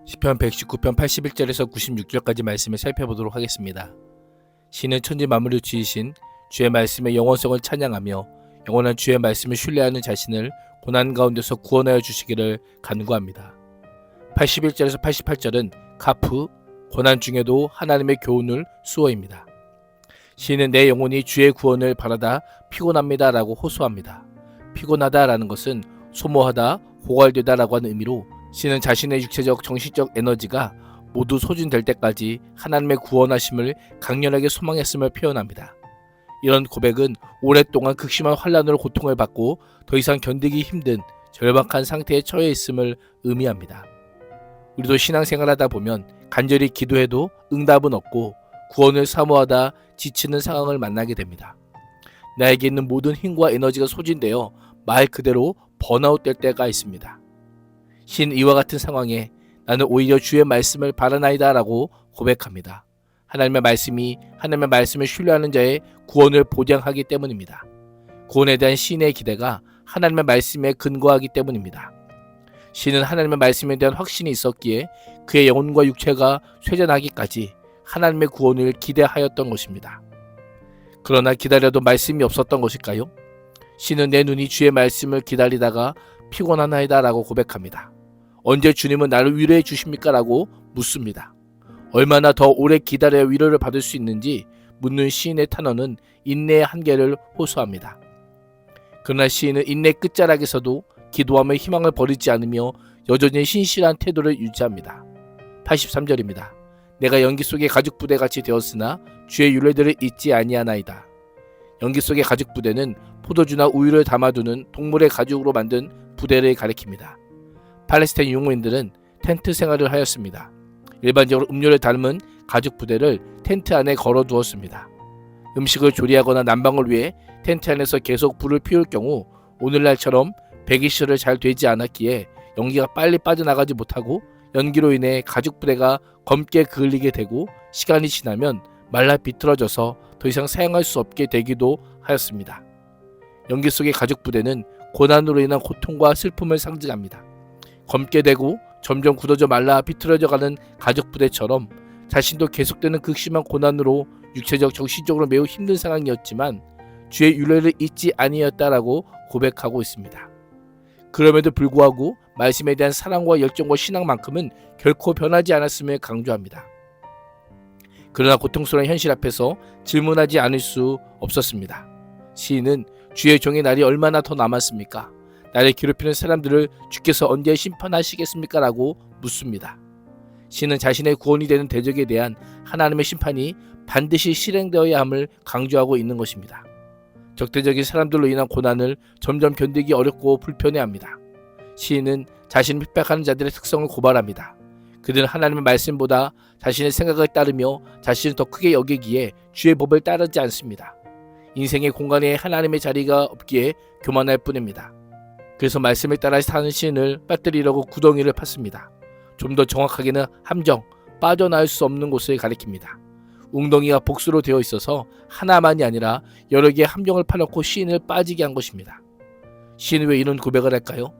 시편 119편 81절에서 96절까지 말씀을 살펴보도록 하겠습니다. 시는 천지 만물을 지으신 주의 말씀의 영원성을 찬양하며 영원한 주의 말씀을 신뢰하는 자신을 고난 가운데서 구원하여 주시기를 간구합니다. 81절에서 88절은 카프, 고난 중에도 하나님의 교훈을 수어입니다. 시는 내 영혼이 주의 구원을 바라다 피곤합니다 라고 호소합니다. 피곤하다 라는 것은 소모하다, 고갈되다 라고 하는 의미로 시는 자신의 육체적, 정신적 에너지가 모두 소진될 때까지 하나님의 구원하심을 강렬하게 소망했음을 표현합니다. 이런 고백은 오랫동안 극심한 환난으로 고통을 받고 더 이상 견디기 힘든 절박한 상태에 처해 있음을 의미합니다. 우리도 신앙생활하다 보면 간절히 기도해도 응답은 없고 구원을 사모하다 지치는 상황을 만나게 됩니다. 나에게 있는 모든 힘과 에너지가 소진되어 말 그대로 번아웃 될 때가 있습니다. 시는 이와 같은 상황에 나는 오히려 주의 말씀을 바라나이다 라고 고백합니다. 하나님의 말씀을 신뢰하는 자의 구원을 보장하기 때문입니다. 구원에 대한 시인의 기대가 하나님의 말씀에 근거하기 때문입니다. 시인은 하나님의 말씀에 대한 확신이 있었기에 그의 영혼과 육체가 쇠잔하기까지 하나님의 구원을 기대하였던 것입니다. 그러나 기다려도 말씀이 없었던 것일까요? 시인은 내 눈이 주의 말씀을 기다리다가 피곤하나이다 라고 고백합니다. 언제 주님은 나를 위로해 주십니까? 라고 묻습니다. 얼마나 더 오래 기다려야 위로를 받을 수 있는지 묻는 시인의 탄원은 인내의 한계를 호소합니다. 그러나 시인은 인내 끝자락에서도 기도하며 희망을 버리지 않으며 여전히 신실한 태도를 유지합니다. 83절입니다. 내가 연기 속의 가죽 부대같이 되었으나 주의 율례들을 잊지 아니하나이다. 연기 속의 가죽 부대는 포도주나 우유를 담아두는 동물의 가죽으로 만든 부대를 가리킵니다. 팔레스타인 유목민들은 텐트 생활을 하였습니다. 일반적으로 음료를 담은 가죽 부대를 텐트 안에 걸어 두었습니다. 음식을 조리하거나 난방을 위해 텐트 안에서 계속 불을 피울 경우 오늘날처럼 배기실을 잘 되지 않았기에 연기가 빨리 빠져나가지 못하고 연기로 인해 가죽 부대가 검게 그을리게 되고 시간이 지나면 말라 비틀어져서 더 이상 사용할 수 없게 되기도 하였습니다. 연기 속의 가죽 부대는 고난으로 인한 고통과 슬픔을 상징합니다. 검게 되고 점점 굳어져 말라 비틀어져가는 가죽 부대처럼 자신도 계속되는 극심한 고난으로 육체적, 정신적으로 매우 힘든 상황이었지만 주의 율례를 잊지 아니었다라고 고백하고 있습니다. 그럼에도 불구하고 말씀에 대한 사랑과 열정과 신앙만큼은 결코 변하지 않았음을 강조합니다. 그러나 고통스러운 현실 앞에서 질문하지 않을 수 없었습니다. 시인은 주의 종의 날이 얼마나 더 남았습니까? 나를 괴롭히는 사람들을 주께서 언제 심판하시겠습니까? 라고 묻습니다. 시인은 자신의 구원이 되는 대적에 대한 하나님의 심판이 반드시 실행되어야 함을 강조하고 있는 것입니다. 적대적인 사람들로 인한 고난을 점점 견디기 어렵고 불편해합니다. 시인은 자신을 핍박하는 자들의 특성을 고발합니다. 그들은 하나님의 말씀보다 자신의 생각을 따르며 자신을 더 크게 여기기에 주의 법을 따르지 않습니다. 인생의 공간에 하나님의 자리가 없기에 교만할 뿐입니다. 그래서 말씀을 따라 사는 시인을 빠뜨리려고 구덩이를 팠습니다. 좀 더 정확하게는 함정, 빠져나올 수 없는 곳을 가리킵니다. 웅덩이가 복수로 되어 있어서 하나만이 아니라 여러 개의 함정을 파놓고 시인을 빠지게 한 것입니다. 시인은 왜 이런 고백을 할까요?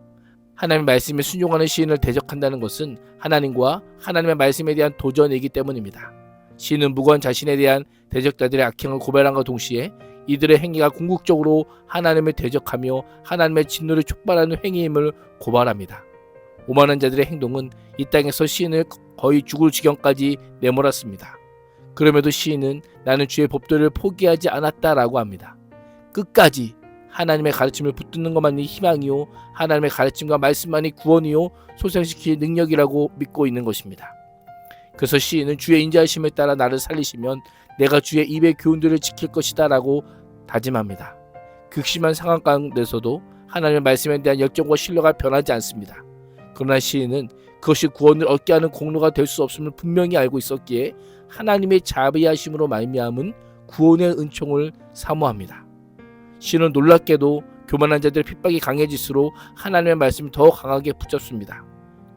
하나님의 말씀에 순종하는 시인을 대적한다는 것은 하나님과 하나님의 말씀에 대한 도전이기 때문입니다. 시인은 무고한 자신에 대한 대적자들의 악행을 고발함과 동시에 이들의 행위가 궁극적으로 하나님을 대적하며 하나님의 진노를 촉발하는 행위임을 고발합니다. 오만한 자들의 행동은 이 땅에서 시인을 거의 죽을 지경까지 내몰았습니다. 그럼에도 시인은 나는 주의 법도를 포기하지 않았다라고 합니다. 끝까지 하나님의 가르침을 붙드는 것만이 희망이요 하나님의 가르침과 말씀만이 구원이요 소생시킬 능력이라고 믿고 있는 것입니다. 그래서 시인은 주의 인자하심을 따라 나를 살리시면 내가 주의 입의 교훈들을 지킬 것이다 라고 다짐합니다. 극심한 상황 가운데서도 하나님의 말씀에 대한 열정과 신뢰가 변하지 않습니다. 그러나 시인은 그것이 구원을 얻게 하는 공로가 될 수 없음을 분명히 알고 있었기에 하나님의 자비하심으로 말미암은 구원의 은총을 사모합니다. 시인은 놀랍게도 교만한 자들의 핍박이 강해질수록 하나님의 말씀을 더 강하게 붙잡습니다.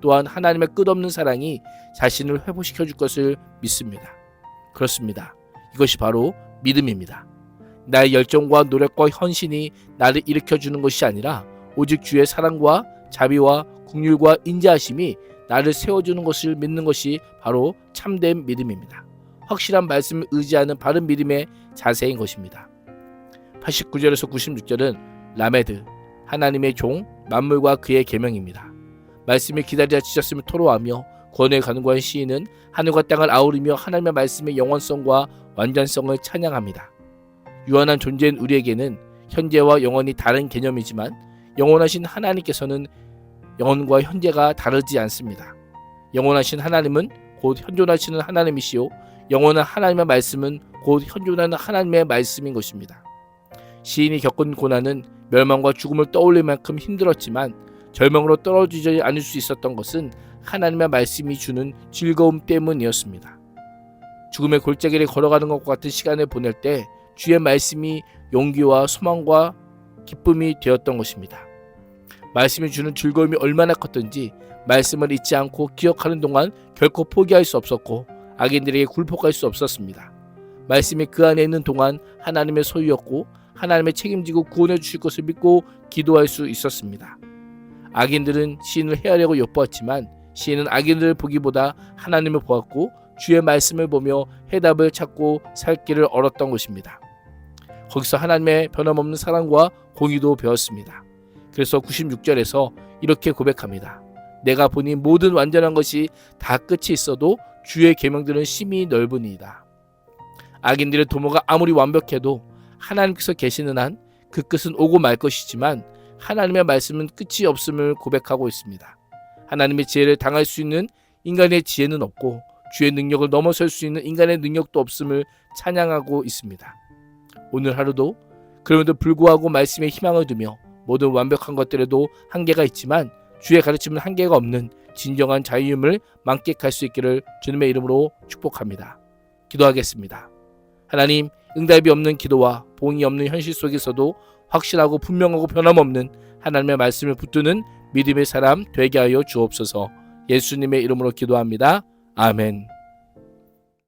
또한 하나님의 끝없는 사랑이 자신을 회복시켜 줄 것을 믿습니다. 그렇습니다. 이것이 바로 믿음입니다. 나의 열정과 노력과 헌신이 나를 일으켜주는 것이 아니라 오직 주의 사랑과 자비와 긍휼과 인자하심이 나를 세워주는 것을 믿는 것이 바로 참된 믿음입니다. 확실한 말씀을 의지하는 바른 믿음의 자세인 것입니다. 89절에서 96절은 라메드, 하나님의 종, 만물과 그의 계명입니다. 말씀을 기다리다 지쳤음을 토로하며 구원을 간구한 시인은 하늘과 땅을 아우르며 하나님의 말씀의 영원성과 완전성을 찬양합니다. 유한한 존재인 우리에게는 현재와 영원이 다른 개념이지만 영원하신 하나님께서는 영원과 현재가 다르지 않습니다. 영원하신 하나님은 곧 현존하시는 하나님이시요 영원한 하나님의 말씀은 곧 현존하는 하나님의 말씀인 것입니다. 시인이 겪은 고난은 멸망과 죽음을 떠올릴 만큼 힘들었지만 절망으로 떨어지지 않을 수 있었던 것은 하나님의 말씀이 주는 즐거움 때문이었습니다. 죽음의 골짜기를 걸어가는 것과 같은 시간을 보낼 때 주의 말씀이 용기와 소망과 기쁨이 되었던 것입니다. 말씀이 주는 즐거움이 얼마나 컸던지 말씀을 잊지 않고 기억하는 동안 결코 포기할 수 없었고 악인들에게 굴복할 수 없었습니다. 말씀이 그 안에 있는 동안 하나님의 소유였고 하나님의 책임지고 구원해 주실 것을 믿고 기도할 수 있었습니다. 악인들은 시인을 해하려고 엿보았지만 시인은 악인들을 보기보다 하나님을 보았고 주의 말씀을 보며 해답을 찾고 살 길을 얻었던 것입니다. 거기서 하나님의 변함없는 사랑과 공의도 배웠습니다. 그래서 96절에서 이렇게 고백합니다. 내가 보니 모든 완전한 것이 다 끝이 있어도 주의 계명들은 심히 넓으니이다. 악인들의 도모가 아무리 완벽해도 하나님께서 계시는 한 그 끝은 오고 말 것이지만 하나님의 말씀은 끝이 없음을 고백하고 있습니다. 하나님의 지혜를 당할 수 있는 인간의 지혜는 없고 주의 능력을 넘어설 수 있는 인간의 능력도 없음을 찬양하고 있습니다. 오늘 하루도 그럼에도 불구하고 말씀에 희망을 두며 모든 완벽한 것들에도 한계가 있지만 주의 가르침은 한계가 없는 진정한 자유임을 만끽할 수 있기를 주님의 이름으로 축복합니다. 기도하겠습니다. 하나님, 응답이 없는 기도와 보응이 없는 현실 속에서도 확실하고 분명하고 변함없는 하나님의 말씀을 붙드는 믿음의 사람 되게 하여 주옵소서. 예수님의 이름으로 기도합니다. 아멘.